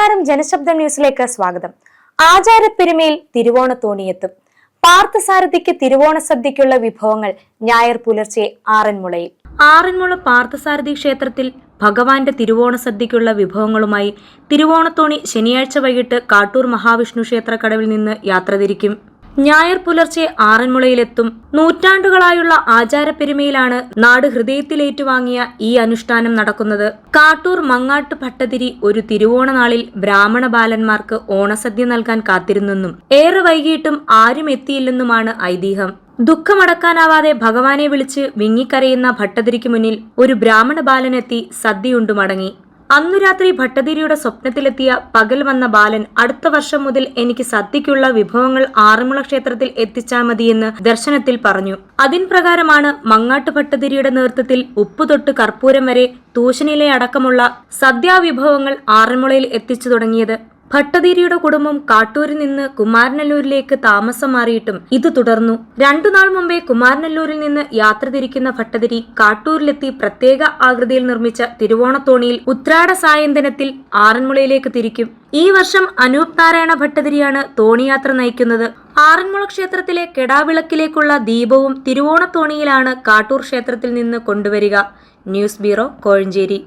നമസ്കാരം, ജനശബ്ദം ന്യൂസിലേക്ക് സ്വാഗതം. ആചാരപ്പെരുമയിൽ തിരുവോണത്തോണിയെത്തും. പാർത്ഥസാരഥിക്ക് തിരുവോണ സദ്യക്കുള്ള വിഭവങ്ങൾ ഞായർ പുലർച്ചെ ആറന്മുളയിൽ. ആറന്മുള പാർത്ഥസാരഥി ക്ഷേത്രത്തിൽ ഭഗവാന്റെ തിരുവോണ സദ്യക്കുള്ള വിഭവങ്ങളുമായി തിരുവോണത്തോണി ശനിയാഴ്ച വൈകിട്ട് കാട്ടൂർ മഹാവിഷ്ണു ക്ഷേത്ര കടവിൽ നിന്ന് യാത്ര തിരിക്കും. ഞായർ പുലർച്ചെ ആറന്മുളയിലെത്തും. നൂറ്റാണ്ടുകളായുള്ള ആചാരപ്പെരുമയിലാണ് നാട് ഹൃദയത്തിലേറ്റുവാങ്ങിയ ഈ അനുഷ്ഠാനം നടക്കുന്നത്. കാട്ടൂർ മങ്ങാട്ട് ഭട്ടതിരി ഒരു തിരുവോണ നാളിൽ ബ്രാഹ്മണ ബാലന്മാർക്ക് ഓണസദ്യ നൽകാൻ കാത്തിരുന്നെന്നും ഏറെ വൈകിട്ടും ആരും എത്തിയില്ലെന്നുമാണ് ഐതിഹ്യം. ദുഃഖമടക്കാനാവാതെ ഭഗവാനെ വിളിച്ച് വിങ്ങിക്കരയുന്ന ഭട്ടതിരിക്ക് മുന്നിൽ ഒരു ബ്രാഹ്മണ ബാലനെത്തി സദ്യയുണ്ടു മടങ്ങി. അന്നു രാത്രി ഭട്ടതിരിയുടെ സ്വപ്നത്തിലെത്തിയ പകൽ വന്ന ബാലൻ അടുത്ത വർഷം മുതൽ എനിക്ക് സദ്യക്കുള്ള വിഭവങ്ങൾ ആറന്മുള ക്ഷേത്രത്തിൽ എത്തിച്ചാൽ മതിയെന്ന് ദർശനത്തിൽ പറഞ്ഞു. അതിൻ പ്രകാരമാണ് മങ്ങാട്ട് ഭട്ടതിരിയുടെ നേതൃത്വത്തിൽ ഉപ്പു തൊട്ട് കർപ്പൂരം വരെ തൂശനിലയടക്കമുള്ള സദ്യാവിഭവങ്ങൾ ആറന്മുളയിൽ എത്തിച്ചു തുടങ്ങിയത്. ഭട്ടതിരിയുടെ കുടുംബം കാട്ടൂരിൽ നിന്ന് കുമാരനല്ലൂരിലേക്ക് താമസം മാറിയിട്ടും ഇത് തുടർന്നു. 2 നാൾ മുമ്പേ കുമാരനല്ലൂരിൽ നിന്ന് യാത്ര തിരിക്കുന്ന ഭട്ടതിരി കാട്ടൂരിലെത്തി പ്രത്യേക ആകൃതിയിൽ നിർമ്മിച്ച തിരുവോണത്തോണിയിൽ ഉത്രാട സായന്തനത്തിൽ ആറന്മുളയിലേക്ക് തിരിക്കും. ഈ വർഷം അനൂപ് നാരായണ ഭട്ടതിരിയാണ് തോണിയാത്ര നയിക്കുന്നത്. ആറന്മുള ക്ഷേത്രത്തിലെ കെടാവിളക്കിലേക്കുള്ള ദീപവും തിരുവോണത്തോണിയിലാണ് കാട്ടൂർ ക്ഷേത്രത്തിൽ നിന്ന് കൊണ്ടുവരിക. News bureau, Kozhencherry.